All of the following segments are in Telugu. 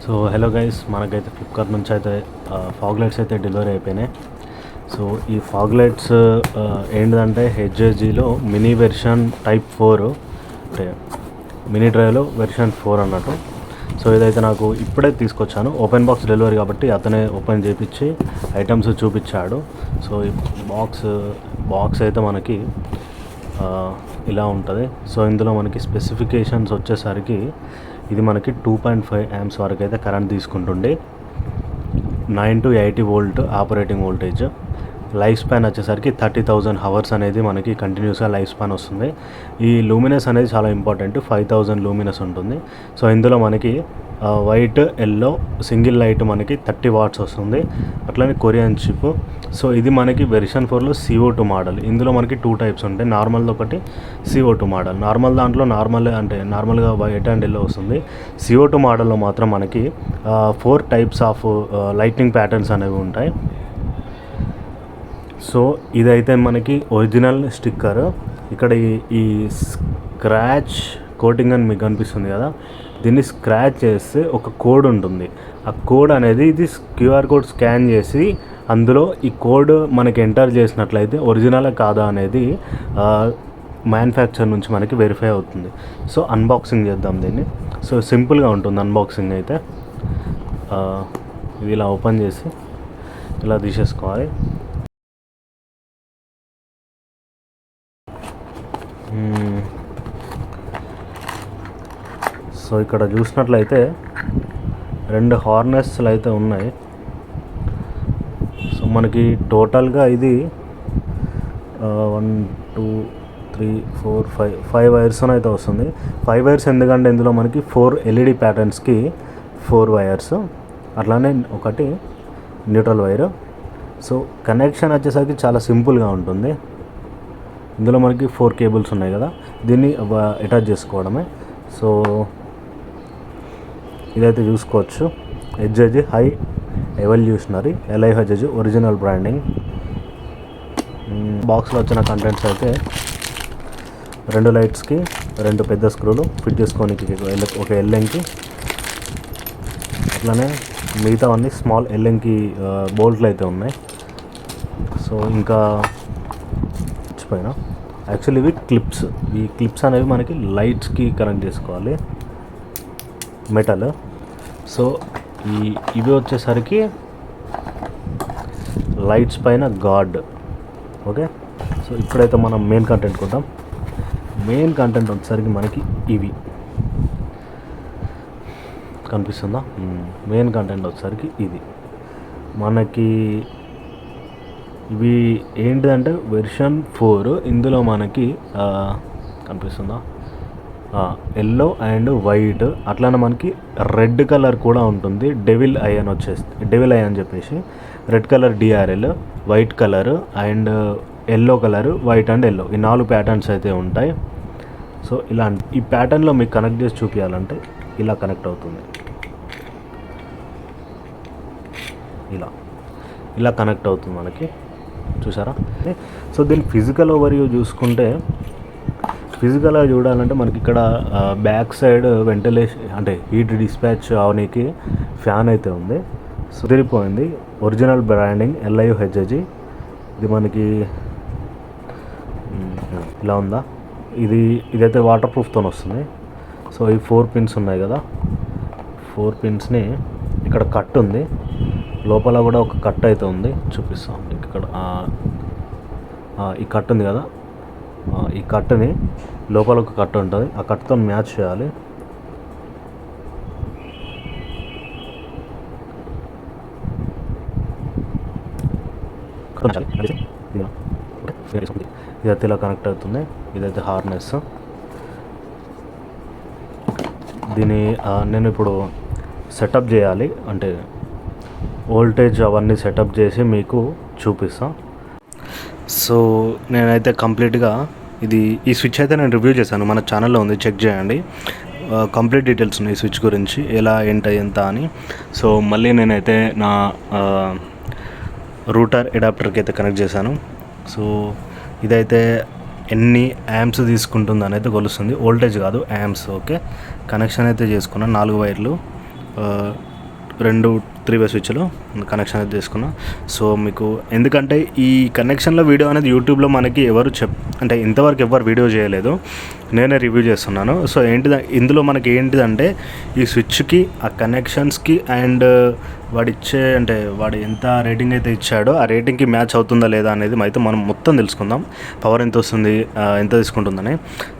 సో హలో గైస్, మనకైతే ఫ్లిప్కార్ట్ నుంచి అయితే ఫాగ్ లైట్స్ అయితే డెలివరీ అయిపోయినాయి. సో ఈ ఫాగ్ లైట్స్ ఏంటిదంటే హెచ్జేజీలో మినీ వెర్షన్ టైప్ 4, అంటే మినీ డ్రైవ్లో వెర్షన్ 4 అన్నట్టు. సో ఇదైతే నాకు ఇప్పుడే తీసుకొచ్చాను, ఓపెన్ బాక్స్ డెలివరీ కాబట్టి అతనే ఓపెన్ చేయించి ఐటమ్స్ చూపించాడు. సో ఈ బాక్స్ అయితే మనకి ఇలా ఉంటుంది. సో ఇందులో మనకి స్పెసిఫికేషన్స్ వచ్చేసరికి ఇది మనకి 2.5 amps వరకు అయితే కరెంట్ తీసుకుంటుండే, 9 to 80 volt operating voltage. Life span వచ్చేసరికి 30,000 hours అనేది మనకి కంటిన్యూస్గా లైఫ్ స్పాన్ వస్తుంది. ఈ లూమినస్ అనేది చాలా ఇంపార్టెంట్, 5,000 లూమినస్ ఉంటుంది. సో ఇందులో మనకి వైట్ ఎల్లో సింగిల్ లైట్ మనకి 30 watts వస్తుంది. అట్లనే కొరియన్ చిప్. సో ఇది మనకి వెర్షన్ 4లో CO2 మోడల్. ఇందులో మనకి 2 types ఉంటాయి, నార్మల్ది ఒకటి, CO2 మోడల్. నార్మల్ దాంట్లో నార్మల్గా వైట్ అండ్ ఎల్లో వస్తుంది. CO2 మోడల్లో మాత్రం మనకి 4 types ఆఫ్ లైట్నింగ్ ప్యాటర్న్స్ అనేవి ఉంటాయి. సో ఇదైతే మనకి ఒరిజినల్ స్టిక్కర్. ఇక్కడ ఈ స్క్రాచ్ కోటింగ్ అని మీకు కనిపిస్తుంది కదా, దీన్ని స్క్రాచ్ చేస్తే ఒక కోడ్ ఉంటుంది. ఆ కోడ్ అనేది ఇది QR కోడ్ స్కాన్ చేసి అందులో ఈ కోడ్ మనకి ఎంటర్ చేసినట్లయితే ఒరిజినల్ కాదా అనేది మ్యానుఫ్యాక్చర్ నుంచి మనకి వెరిఫై అవుతుంది. సో అన్బాక్సింగ్ చేద్దాం దీన్ని. సో సింపుల్గా ఉంటుంది అన్బాక్సింగ్ అయితే. ఇది ఇలా ఓపెన్ చేసి ఇలా తీసేసుకోవాలి. సో ఇక్కడ చూసినట్లయితే 2 హార్నెస్లు అయితే ఉన్నాయి. సో మనకి టోటల్గా ఇది 1 2 3 4 5 వైర్స్ అయితే వస్తుంది. 5 వైర్స్ ఎందుకంటే ఇందులో మనకి 4 LED ప్యాటర్న్స్కి 4 వైర్స్, అట్లానే ఒకటి న్యూట్రల్ వైర్. సో కనెక్షన్ వచ్చేసరికి చాలా సింపుల్గా ఉంటుంది. ఇందులో మనకి 4 కేబుల్స్ ఉన్నాయి కదా, దీన్ని అటాచ్ చేసుకోవడమే. సో ఇదైతే చూసుకోవచ్చు, HJG high evolutionary LIHG original branding. బాక్స్లో వచ్చిన కంటెంట్స్ అయితే 2 లైట్స్కి 2 పెద్ద స్క్రూలు ఫిట్ చేసుకోనికి ఒక ఎల్ఎంకి, అట్లనే మిగతావన్నీ స్మాల్ ఎల్ఎంకి బోల్ట్లు అయితే ఉన్నాయి. సో ఇంకా మర్చిపోయినా, యాక్చువల్లీ ఇవి క్లిప్స్. ఈ క్లిప్స్ అనేవి మనకి లైట్స్కి కనెక్ట్ చేసుకోవాలి, మెటల్. సో ఇవి వచ్చేసరికి లైట్స్ పైన గార్డ్. ఓకే, సో ఇప్పుడైతే మనం మెయిన్ కంటెంట్ కొద్దాం. మెయిన్ కంటెంట్ వచ్చేసరికి మనకి ఇవి కనిపిస్తుందా? మెయిన్ కంటెంట్ వచ్చేసరికి ఇది మనకి ఇవి ఏంటిదంటే వెర్షన్ 4. ఇందులో మనకి కనిపిస్తుందా, ఎల్లో అండ్ వైట్, అట్లానే మనకి రెడ్ కలర్ కూడా ఉంటుంది. డెవిల్ ఐ అని చెప్పేసి red colour DRL, white colour and yellow colour, white and yellow, ఈ 4 ప్యాటర్న్స్ అయితే ఉంటాయి. సో ఇలాంటి ఈ ప్యాటర్న్లో మీకు కనెక్ట్ చేసి చూపించాలంటే ఇలా కనెక్ట్ అవుతుంది, ఇలా కనెక్ట్ అవుతుంది మనకి, చూసారా? సో దీని ఫిజికల్ ఓవర్వ్యూ చూసుకుంటే, ఫిజికల్గా చూడాలంటే మనకి ఇక్కడ బ్యాక్ సైడ్ వెంటిలేషన్ అంటే హీట్ డిస్పాచ్ అవడానికి ఫ్యాన్ అయితే ఉంది. సో తిరిగిపోయింది, ఒరిజినల్ బ్రాండింగ్ LIHG. ఇది మనకి ఇలా ఉందా, ఇదైతే వాటర్ ప్రూఫ్తో వస్తుంది. సో ఈ 4 pins ఉన్నాయి కదా, 4 pinsని ఇక్కడ కట్ ఉంది, లోపల కూడా ఒక కట్ అయితే ఉంది, చూపిస్తాం. ఇక్కడ ఈ కట్ ఉంది కదా, ఈ కట్ని లోపల ఒక కట్ ఉంటుంది, ఆ కట్తో మ్యాచ్ చేయాలి. ఇదైతే ఇలా కనెక్ట్ అవుతుంది. ఇదైతే హార్నెస్. దీన్ని నేను ఇప్పుడు సెటప్ చేయాలి, అంటే వోల్టేజ్ అవన్నీ సెటప్ చేసి మీకు చూపిస్తాను. సో నేనైతే కంప్లీట్గా ఈ స్విచ్ అయితే నేను రివ్యూ చేశాను, మన ఛానల్లో ఉంది, చెక్ చేయండి. కంప్లీట్ డీటెయిల్స్ ఉన్నాయి ఈ స్విచ్ గురించి, ఎలా ఎంత అని. సో మళ్ళీ నేనైతే నా రూటర్ అడాప్టర్కి అయితే కనెక్ట్ చేశాను. సో ఇదైతే ఎన్ని యాంప్స్ తీసుకుంటుంది అనేది కొలుస్తుంది, వోల్టేజ్ కాదు, యాంప్స్. ఓకే, కనెక్షన్ అయితే చేసుకున్నాను. 4 వైర్లు రెండు 3 వే స్విచ్లు కనెక్షన్ అయితే తీసుకున్నా. సో మీకు ఎందుకంటే ఈ కనెక్షన్లో వీడియో అనేది యూట్యూబ్లో మనకి ఎవరు అంటే ఇంతవరకు ఎవరు వీడియో చేయలేదు, నేనే రివ్యూ చేస్తున్నాను. సో ఇందులో మనకి ఏంటిదంటే ఈ స్విచ్కి, ఆ కనెక్షన్స్కి అండ్ వాడు ఎంత రేటింగ్ అయితే ఇచ్చాడో ఆ రేటింగ్కి మ్యాచ్ అవుతుందా లేదా అనేది అయితే మనం మొత్తం తెలుసుకుందాం. పవర్ ఎంత వస్తుంది, ఎంత తీసుకుంటుందని.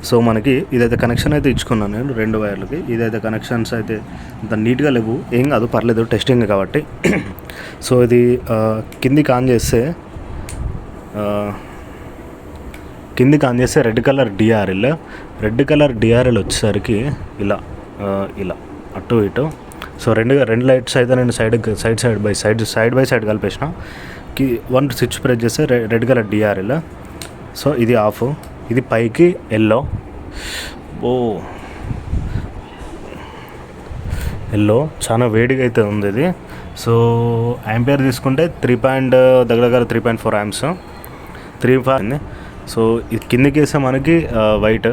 సో మనకి ఇదైతే కనెక్షన్ అయితే ఇచ్చుకున్నాను నేను 2 వైర్లకి. ఇదైతే కనెక్షన్స్ అయితే అంత నీట్గా లేవు, ఏం కాదు, పర్లేదు, టెస్టింగ్ కాబట్టి. సో ఇది కిందికి ఆన్ చేస్తే రెడ్ కలర్ డిఆర్ఎల్ వచ్చేసరికి ఇలా అటు ఇటు. సో రెండు లైట్స్ అయితే నేను సైడ్ బై సైడ్ కలిపేసిన. 1 స్విచ్ ప్రెస్ చేస్తే రెడ్ కలర్ డిఆర్ఎల్. సో ఇది ఆఫ్, ఇది పైకి ఎల్లో చాలా వేడిగా అయితే ఉంది ఇది. సో యాంపియర్ తీసుకుంటే దగ్గర 3.4 amps 3.5. సో ఇది కిందకి వేస్తే మనకి వైట్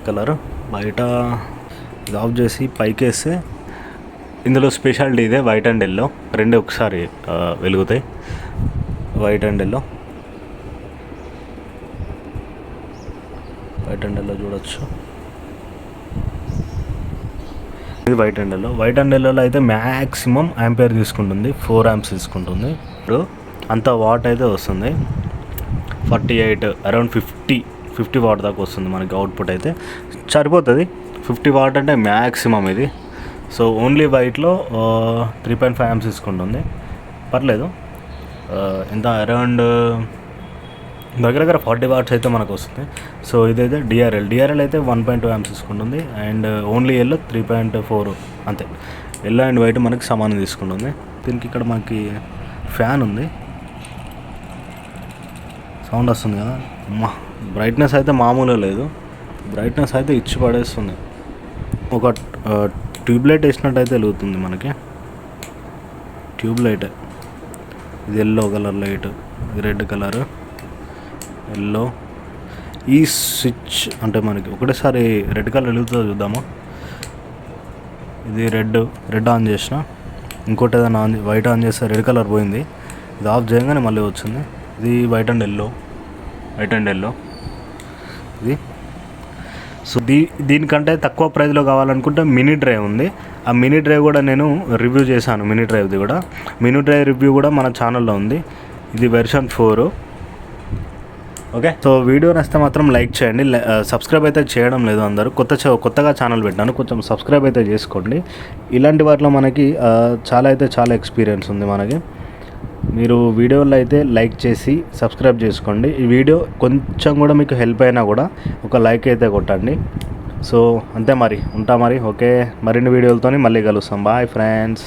కలర్ బయట ఇది ఆఫ్ చేసి పైకి వేస్తే ఇందులో స్పెషాలిటీ ఇదే, వైట్ అండ్ ఎల్లో రెండు ఒకసారి వెలుగుతాయి. వైట్ అండ్ ఎల్లో చూడొచ్చు. ఇది వైట్ అండ్ ఎల్లోలో అయితే మ్యాక్సిమం యాంపియర్ తీసుకుంటుంది, 4 amps తీసుకుంటుంది. ఇప్పుడు అంత వాట్ అయితే వస్తుంది, 48 అరౌండ్ 50 వాట్ దాకా వస్తుంది మనకి అవుట్పుట్ అయితే. సరిపోతుంది, 50 వాట్ అంటే మ్యాక్సిమం ఇది. సో ఓన్లీ వైట్లో 3.5 amps తీసుకుంటుంది, పర్లేదు. ఎంత అరౌండ్ దగ్గర 40 వాట్స్ అయితే మనకు వస్తుంది. సో ఇదైతే డిఆర్ఎల్ అయితే 1.2 amps తీసుకుంటుంది. అండ్ ఓన్లీ ఎల్లో 3.4 అంతే. ఎల్లో అండ్ వైట్ మనకి సమానం తీసుకుంటుంది. దీనికి ఇక్కడ మనకి ఫ్యాన్ ఉంది, సౌండ్ వస్తుంది కదా. బ్రైట్నెస్ అయితే మామూలుగా లేదు, బ్రైట్నెస్ అయితే ఇచ్చి పడేస్తుంది. ఒక ట్యూబ్లైట్ వేసినట్టు అయితే వెలుగుతుంది మనకి. ట్యూబ్లైట్ ఇది ఎల్లో కలర్ లైట్, ఇది రెడ్ కలర్, ఎల్లో. ఈ స్విచ్ అంటే మనకి ఒకటేసారి రెడ్ కలర్ వెలుగుతుందో చూద్దాము. ఇది రెడ్ ఆన్ చేసిన, ఇంకోటి ఏదైనా వైట్ ఆన్ చేస్తే రెడ్ కలర్ పోయింది. ఇది ఆఫ్ చేయగానే మళ్ళీ వచ్చింది. ఇది వైట్ అండ్ ఎల్లో ఇది. సో దీనికంటే తక్కువ ప్రైస్లో కావాలనుకుంటే మినీ డ్రైవ్ ఉంది. ఆ మినీ డ్రైవ్ కూడా నేను రివ్యూ చేశాను. మినీ డ్రైవ్ రివ్యూ కూడా మన ఛానల్లో ఉంది. ఇది వెర్షన్ 4. ఓకే, సో వీడియో నచ్చితే మాత్రం లైక్ చేయండి. సబ్స్క్రైబ్ అయితే చేయడం లేదు అందరూ. కొత్తగా ఛానల్ పెట్టాను, కొంచెం సబ్స్క్రైబ్ అయితే చేసుకోండి. ఇలాంటి వాటిలో మనకి చాలా ఎక్స్పీరియన్స్ ఉంది మనకి. మీరు వీడియోలో అయితే లైక్ చేసి సబ్స్క్రైబ్ చేసుకోండి. ఈ వీడియో కొంచెం కూడా మీకు హెల్ప్ అయినా కూడా ఒక లైక్ అయితే కొట్టండి. సో అంతే మరి, ఉంటా మరి. ఓకే, మరిన్ని వీడియోలతో మళ్ళీ కలుస్తాం. Bye friends.